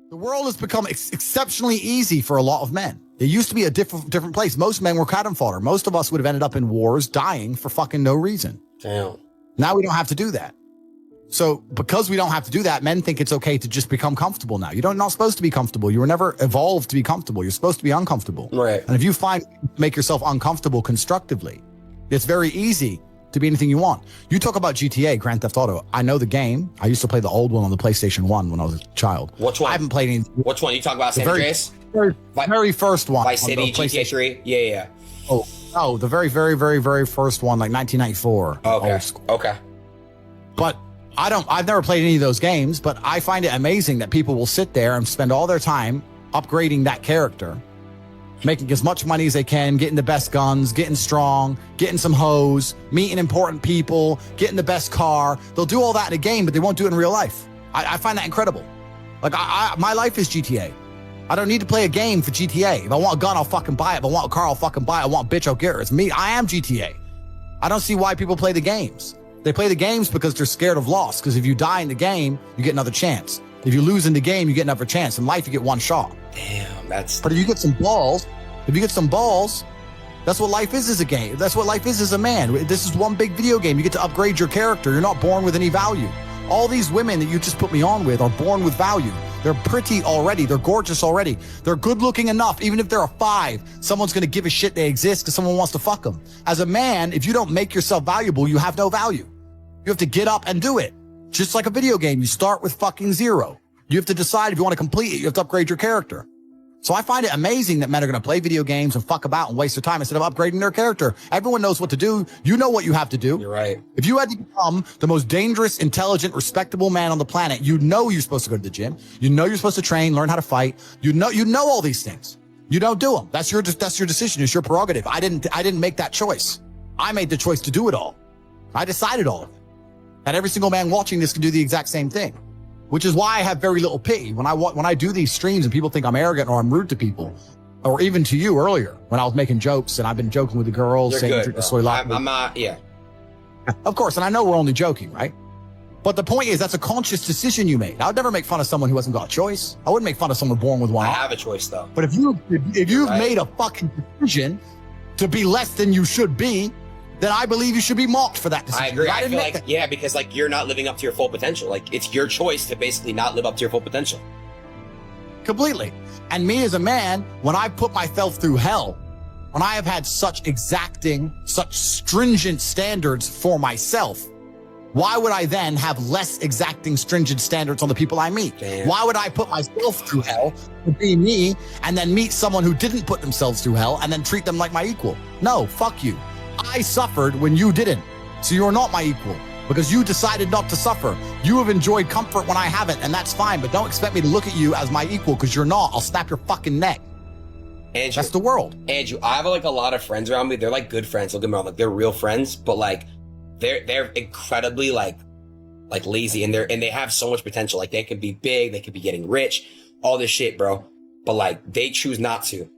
The world has become exceptionally easy for a lot of men. It used to be a different place. Most men were cannon fodder. Most of us would have ended up in wars dying for fucking no reason. Damn. Now we don't have to do that. So because we don't have to do that, men think it's okay to just become comfortable now. You're not supposed to be comfortable. You were never evolved to be comfortable. You're supposed to be uncomfortable. Right. And if you make yourself uncomfortable constructively, it's very easy to be anything you want. You talk about GTA, Grand Theft Auto. I know the game. I used to play the old one on the PlayStation 1 when I was a child. Which one? I haven't played any. Which one? You talk about San Andreas? Very first one. Vice City, GTA 3? Yeah. Oh, no, the very first one, like 1994. Okay. Okay. But I've never played any of those games, but I find it amazing that people will sit there and spend all their time upgrading that character, making as much money as they can, getting the best guns, getting strong, getting some hoes, meeting important people, getting the best car. They'll do all that in a game, but they won't do it in real life. I find that incredible. Like my life is GTA. I don't need to play a game for GTA. If I want a gun, I'll fucking buy it. If I want a car, I'll fucking buy it. I want a bitch, I'll get her. It's me. I am GTA. I don't see why people play the games. They play the games because they're scared of loss. Because if you die in the game, you get another chance. If you lose in the game, you get another chance. In life, you get one shot. Damn, that's... But if you get some balls, that's what life is as a game. That's what life is as a man. This is one big video game. You get to upgrade your character. You're not born with any value. All these women that you just put me on with are born with value. They're pretty already. They're gorgeous already. They're good looking enough. Even if they're a 5, someone's going to give a shit they exist because someone wants to fuck them. As a man, if you don't make yourself valuable, you have no value. You have to get up and do it. Just like a video game, you start with fucking 0. You have to decide if you want to complete it. You have to upgrade your character. So I find it amazing that men are going to play video games and fuck about and waste their time instead of upgrading their character. Everyone knows what to do. You know what you have to do. You're right. If you had to become the most dangerous, intelligent, respectable man on the planet, you know you're supposed to go to the gym. You know you're supposed to train, learn how to fight. You know all these things. You don't do them. That's your decision. It's your prerogative. I didn't make that choice. I made the choice to do it all. I decided all of it. And every single man watching this can do the exact same thing. Which is why I have very little pity when I do these streams and people think I'm arrogant or I'm rude to people, or even to you earlier when I was making jokes and I've been joking with the girls. You're saying good, drink the soy latte. I'm not, yeah. Of course, and I know we're only joking, right? But the point is that's a conscious decision you made. I would never make fun of someone who hasn't got a choice. I wouldn't make fun of someone born with one. I have a choice though. But if you've right. made a fucking decision to be less than you should be, then I believe you should be mocked for that decision. I agree. I feel like, yeah, because like you're not living up to your full potential. Like it's your choice to basically not live up to your full potential. Completely. And me as a man, when I put myself through hell, when I have had such exacting, such stringent standards for myself, why would I then have less exacting, stringent standards on the people I meet? Damn. Why would I put myself through hell to be me and then meet someone who didn't put themselves through hell and then treat them like my equal? No, fuck you. I suffered when you didn't. So you're not my equal because you decided not to suffer. You have enjoyed comfort when I haven't, and that's fine, but don't expect me to look at you as my equal because you're not. I'll snap your fucking neck. Andrew, that's the world. Andrew, I have like a lot of friends around me. They're like good friends. Don't get me wrong, like they're real friends, but like they're incredibly like lazy and they have so much potential. Like they could be big, they could be getting rich, all this shit, bro. But like they choose not to.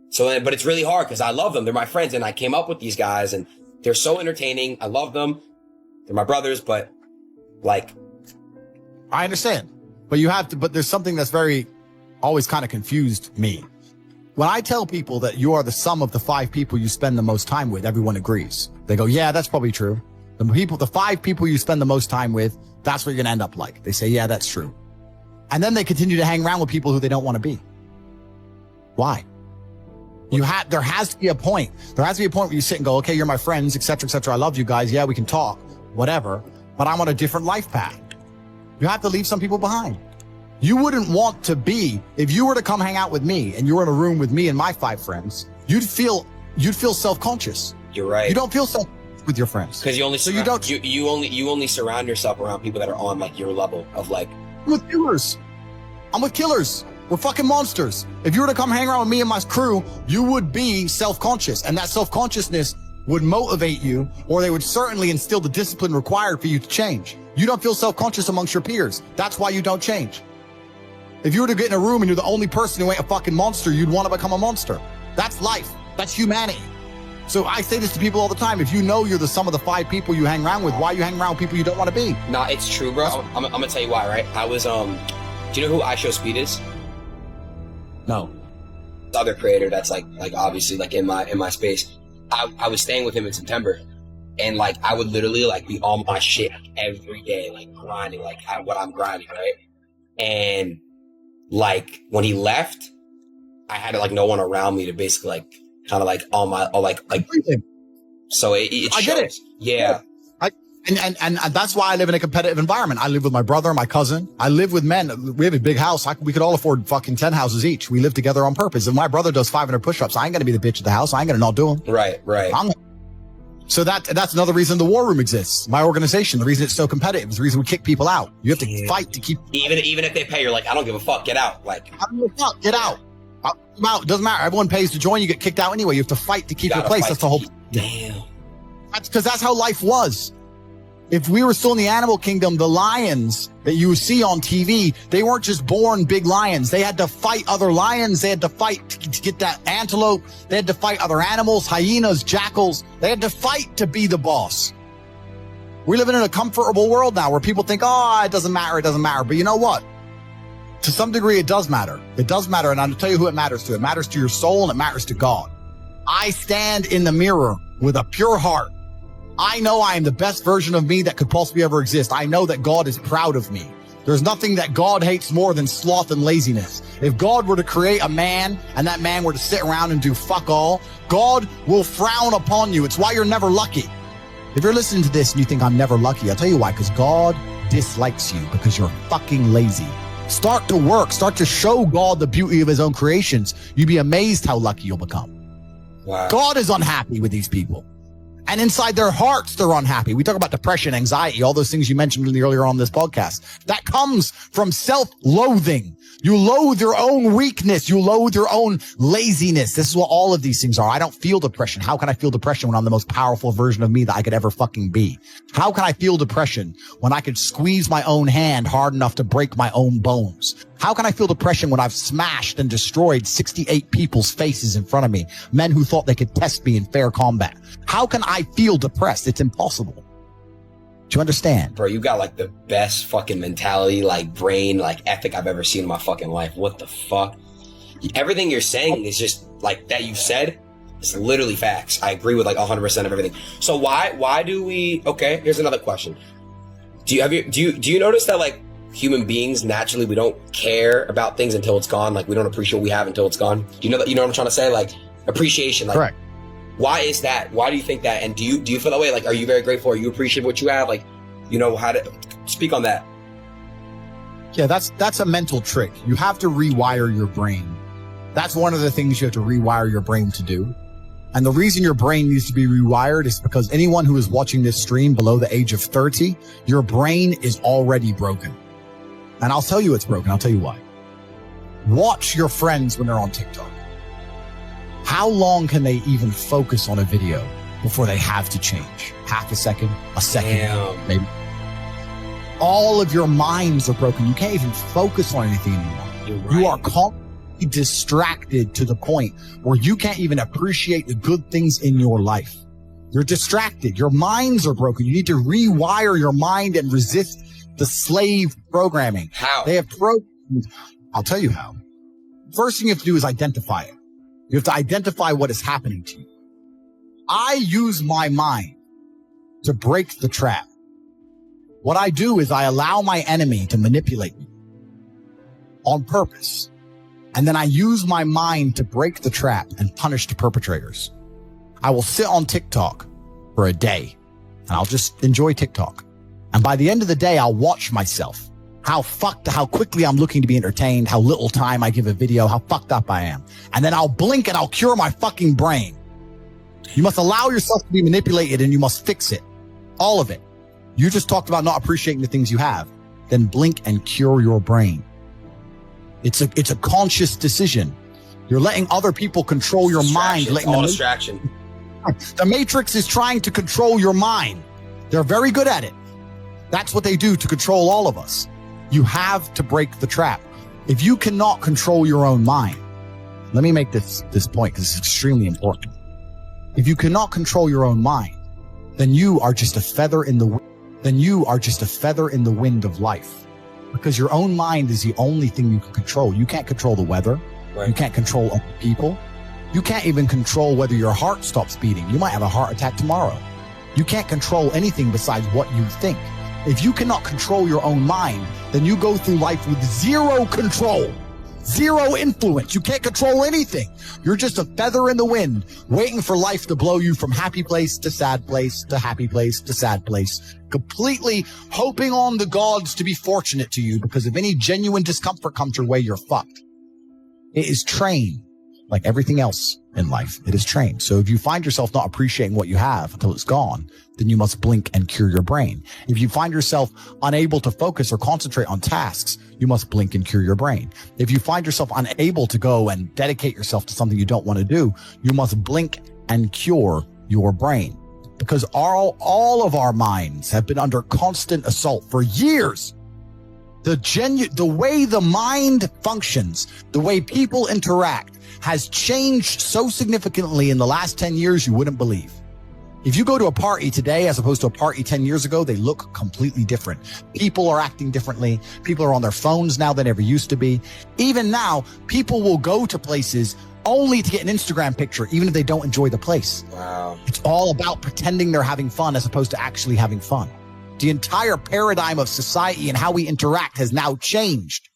So, but it's really hard because I love them. They're my friends and I came up with these guys and they're so entertaining. I love them. They're my brothers, but like. I understand, but there's something that's always kind of confused me. When I tell people that you are the sum of the 5 people you spend the most time with, everyone agrees. They go, yeah, that's probably true. The 5 people you spend the most time with, that's what you're going to end up like. They say, yeah, that's true. And then they continue to hang around with people who they don't want to be. Why? There has to be a point. There has to be a point where you sit and go, okay, you're my friends, et cetera, et cetera. I love you guys. Yeah, we can talk, whatever. But I'm on a different life path. You have to leave some people behind. You wouldn't want to be, if you were to come hang out with me and you were in a room with me and my 5 friends, you'd feel self-conscious. You're right. You don't feel self with your friends. Because you only surround yourself around people that are on like your level of like. I'm with killers. I'm with killers. We're fucking monsters. If you were to come hang around with me and my crew, you would be self-conscious. And that self-consciousness would motivate you, or they would certainly instill the discipline required for you to change. You don't feel self-conscious amongst your peers. That's why you don't change. If you were to get in a room and you're the only person who ain't a fucking monster, you'd want to become a monster. That's life. That's humanity. So I say this to people all the time. If you know you're the sum of the 5 people you hang around with, why you hang around with people you don't want to be? Nah, it's true, bro. I'm gonna tell you why, right? I was, Do you know who I Show Speed is? No. Other creator that's like obviously like in my space. I was staying with him in September, and like I would literally like be on my shit like, every day, like grinding, like what I'm grinding, right? And like when he left, I had like no one around me to basically like kind of like on my like so it I shows. get it. Yeah. And that's why I live in a competitive environment. I live with my brother, my cousin. I live with men. We have a big house. We could all afford fucking 10 houses each. We live together on purpose. If my brother does 500 push-ups, I ain't going to be the bitch of the house. I ain't going to not do them. Right. So that's another reason the war room exists. My organization, the reason it's so competitive is the reason we kick people out. You have to fight to keep. Even if they pay, you're like, I don't give a fuck. Get out. Like, I don't give a fuck. Get out. I'm out. It doesn't matter. Everyone pays to join. You get kicked out anyway. You have to fight to keep your place. That's the whole. Damn. That's because that's how life was. If we were still in the animal kingdom, the lions that you see on TV, they weren't just born big lions. They had to fight other lions. They had to fight to get that antelope. They had to fight other animals, hyenas, jackals. They had to fight to be the boss. We're living in a comfortable world now where people think, oh, it doesn't matter. It doesn't matter. But you know what? To some degree, it does matter. It does matter. And I'll tell you who it matters to. It matters to your soul and it matters to God. I stand in the mirror with a pure heart. I know I am the best version of me that could possibly ever exist. I know that God is proud of me. There's nothing that God hates more than sloth and laziness. If God were to create a man and that man were to sit around and do fuck all, God will frown upon you. It's why you're never lucky. If you're listening to this and you think I'm never lucky, I'll tell you why, because God dislikes you because you're fucking lazy. Start to work. Start to show God the beauty of his own creations. You'd be amazed how lucky you'll become. Wow. God is unhappy with these people. And inside their hearts, they're unhappy. We talk about depression, anxiety, all those things you mentioned earlier on this podcast. That comes from self-loathing. You loathe your own weakness. You loathe your own laziness. This is what all of these things are. I don't feel depression. How can I feel depression when I'm the most powerful version of me that I could ever fucking be? How can I feel depression when I could squeeze my own hand hard enough to break my own bones? How can I feel depression when I've smashed and destroyed 68 people's faces in front of me, men who thought they could test me in fair combat? How can I feel depressed? It's impossible. Do you understand? Bro, you got like the best fucking mentality, like brain, like ethic I've ever seen in my fucking life. What the fuck? Everything you're saying is just like that you said. It's literally facts. I agree with like 100% of everything. So why do we, okay, here's another question. Do you notice that like human beings, naturally, we don't care about things until it's gone? Like we don't appreciate what we have until it's gone. Do you know that, you know what I'm trying to say? Like appreciation. Like, correct. Why is that? Why do you think that? And do you feel that way? Like, are you very grateful? Are you appreciate what you have? Like, you know how to speak on that? Yeah, that's a mental trick. You have to rewire your brain. That's one of the things you have to rewire your brain to do. And the reason your brain needs to be rewired is because anyone who is watching this stream below the age of 30, your brain is already broken. And I'll tell you it's broken. I'll tell you why. Watch your friends when they're on TikTok. How long can they even focus on a video before they have to change? Half a second, a second, damn, maybe. All of your minds are broken. You can't even focus on anything anymore. Right. You are constantly distracted to the point where you can't even appreciate the good things in your life. You're distracted. Your minds are broken. You need to rewire your mind and resist the slave programming. How? They have programs. I'll tell you how. First thing you have to do is identify it. You have to identify what is happening to you. I use my mind to break the trap. What I do is I allow my enemy to manipulate me on purpose. And then I use my mind to break the trap and punish the perpetrators. I will sit on TikTok for a day and I'll just enjoy TikTok. And by the end of the day, I'll watch myself. How quickly I'm looking to be entertained, how little time I give a video, how fucked up I am. And then I'll blink and I'll cure my fucking brain. You must allow yourself to be manipulated and you must fix it. All of it. You just talked about not appreciating the things you have. Then blink and cure your brain. It's a conscious decision. You're letting other people control your mind. Letting all distraction. The Matrix is trying to control your mind. They're very good at it. That's what they do to control all of us. You have to break the trap. If you cannot control your own mind, let me make this point because it's extremely important. If you cannot control your own mind, then you are just a feather in the wind of life. because your own mind is the only thing you can control. You can't control the weather. Right. You can't control other people. You can't even control whether your heart stops beating. You might have a heart attack tomorrow. You can't control anything besides what you think. If you cannot control your own mind, then you go through life with zero control, zero influence. You can't control anything. You're just a feather in the wind, waiting for life to blow you from happy place to sad place to happy place to sad place, completely hoping on the gods to be fortunate to you, because if any genuine discomfort comes your way, you're fucked. It is trained. Like everything else in life, it is trained. So if you find yourself not appreciating what you have until it's gone, then you must blink and cure your brain. If you find yourself unable to focus or concentrate on tasks, you must blink and cure your brain. If you find yourself unable to go and dedicate yourself to something you don't want to do, you must blink and cure your brain. Because all of our minds have been under constant assault for years. The way the mind functions, the way people interact, has changed so significantly in the last 10 years, you wouldn't believe. If you go to a party today, as opposed to a party 10 years ago, they look completely different. People are acting differently. People are on their phones now than ever used to be. Even now, people will go to places only to get an Instagram picture, even if they don't enjoy the place. Wow. It's all about pretending they're having fun as opposed to actually having fun. The entire paradigm of society and how we interact has now changed.